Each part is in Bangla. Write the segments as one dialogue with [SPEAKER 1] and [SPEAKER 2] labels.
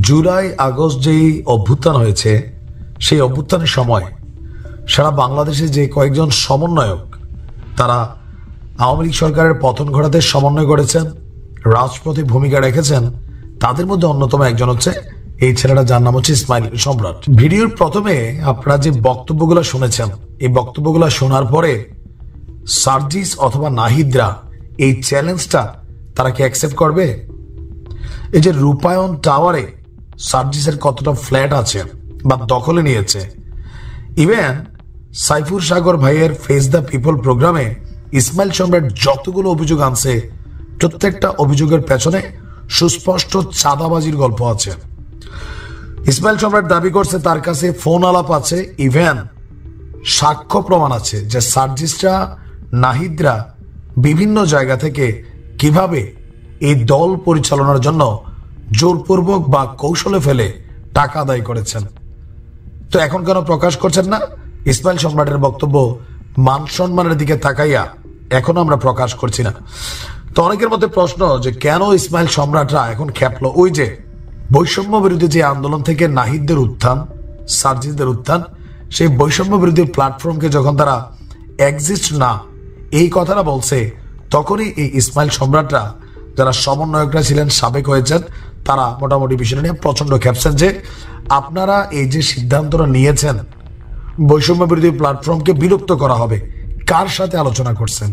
[SPEAKER 1] জুলাই আগস্ট যেই অভ্যুত্থান হয়েছে সেই অভ্যুত্থানের সময় সারা বাংলাদেশে যে কয়েকজন সমন্বয়ক তারা আওয়ামী লীগ সরকারের পতন ঘটাতে সমন্বয় করেছেন, রাজপথে ভূমিকা রেখেছেন, তাদের মধ্যে অন্যতম একজন হচ্ছে এই ছেলেটা, যার নাম হচ্ছে ইসমাইল সম্রাট। ভিডিওর প্রথমে আপনারা যে বক্তব্যগুলো শুনেছেন, এই বক্তব্যগুলো শোনার পরে সার্জিস অথবা নাহিদরা এই চ্যালেঞ্জটা তারা কি অ্যাকসেপ্ট করবে? এই যে রূপায়ণ টাওয়ারে সার্জিসের কতটা ফ্ল্যাট আছে বা দখলে নিয়েছে, ইভেন সাইফুর সাগর ভাইয়ের ফেস দ্য পিপল প্রোগ্রামে ইসমাইল সম্রাট যতগুলো অভিযোগ আনছে, প্রত্যেকটা অভিযোগের পেছনে সুস্পষ্ট চাঁদাবাজির গল্প আছে। ইসমাইল সম্রাট দাবি করছে তার কাছে ফোন আলাপ আছে, ইভেন সাক্ষ্য প্রমাণ আছে যে সার্জিসরা, নাহিদরা বিভিন্ন জায়গা থেকে কিভাবে এই দল পরিচালনার জন্য জোরপূর্বক বা কৌশলে ফেলে টাকা আদায় করেছেন। তো এখন কেন প্রকাশ করছেন না? ইসমাইল সম্রাটের বক্তব্য মান সম্মানের দিকে তাকাইয়া এখনো আমরা প্রকাশ করছি না। তো অনেকের মধ্যে প্রশ্ন যে কেন ইসমাইল সম্রাটরা এখন খেপলো? ওই যে বৈষম্য বিরোধী যে আন্দোলন থেকে নাহিদদের উত্থান, সার্জিসদের উত্থান, সেই বৈষম্য বিরোধী প্ল্যাটফর্মকে যখন তারা এক্সিস্ট না এই কথাটা বলছে, তখনই এই ইসমাইল সম্রাটরা যারা সমন্বয়করা ছিলেন, সাবেক হয়েছেন, তারা মোটামুটি বিষয়টা নিয়ে প্রচন্ড খেপছেন যে আপনারা এই যে সিদ্ধান্তটা নিয়েছেন বৈষম্য বিরোধী প্ল্যাটফর্মকে বিলুপ্ত করা হবে, কার সাথে আলোচনা করছেন?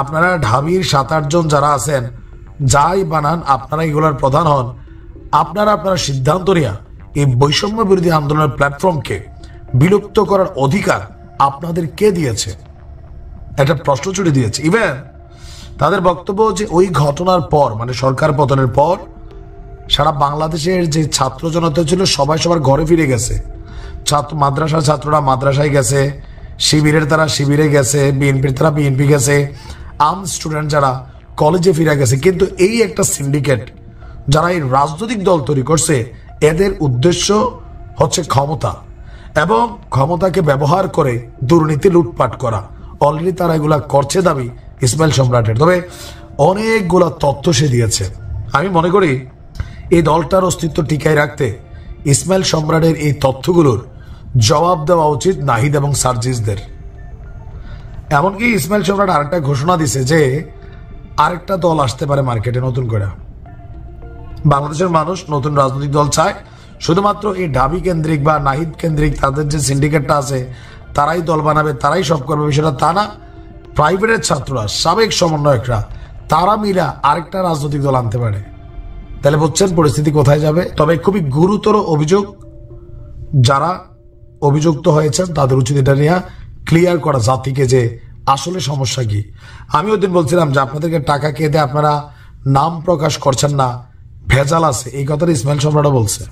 [SPEAKER 1] আপনারা ঢাবির 7-8 জন যারা আছেন, যাই বানান, আপনারা এগুলোর প্রধান হন, আপনারা সিদ্ধান্ত নিয়ে এই বৈষম্য বিরোধী আন্দোলনের প্ল্যাটফর্মকে বিলুপ্ত করার অধিকার আপনাদের কে দিয়েছে? একটা প্রশ্ন ছুড়ে দিয়েছে। ইভেন তাদের বক্তব্য যে ওই ঘটনার পর, মানে সরকার পতনের পর, সারা বাংলাদেশের যে ছাত্র জনতা ছিল সবাই সবার ঘরে ফিরে গেছে। মাদ্রাসার ছাত্ররা মাদ্রাসায় গেছে, শিবিরের তারা শিবিরে গেছে, বিএনপির তারা বিএনপি গেছে, স্টুডেন্ট যারা কলেজে ফিরে গেছে। কিন্তু এই একটা সিন্ডিকেট যারা এই রাজনৈতিক দল তৈরি করছে, এদের উদ্দেশ্য হচ্ছে ক্ষমতা এবং ক্ষমতাকে ব্যবহার করে দুর্নীতি লুটপাট করা। অলরেডি তারা এগুলা করছে দাবি ইসমাইল সম্রাটের। তবে অনেকগুলা তথ্য সে দিয়েছে। আমি মনে করি এই দলটার অস্তিত্ব টিকায় রাখতে ইসমাইল সম্রাটের এই তথ্যগুলোর জবাব দেওয়া উচিত নাহিদ এবং সার্জিসদের। এমনকি ইসমাইল সম্রাট আরেকটা ঘোষণা দিছে যে আরেকটা দল আসতে পারে মার্কেটে নতুন করে। বাংলাদেশের মানুষ নতুন রাজনৈতিক দল চায়, শুধুমাত্র এই ঢাবি কেন্দ্রিক বা নাহিদ কেন্দ্রিক তাদের যে সিন্ডিকেটটা আছে তারাই দল বানাবে, তারাই সব করবে, বিষয়টা তা না। প্রাইভেটের ছাত্ররা, সাবেক সমন্বয়করা, তারা মিলা আরেকটা রাজনৈতিক দল আনতে পারে। তাহলে বুঝছেন পরিস্থিতি কোথায় যাবে। তবে খুবই গুরুতর অভিযোগ, যারা অভিযুক্ত হয়েছেন তাদের উচিত এটা নিয়ে ক্লিয়ার করা জাতিকে যে আসলে সমস্যা কি। আমি ওই দিন বলছিলাম যে আপনাদেরকে টাকা কে দেয়, আপনারা নাম প্রকাশ করছেন না, ভেজাল আছে, এই কথাটা ইসমাইল সম্রাটও বলছে।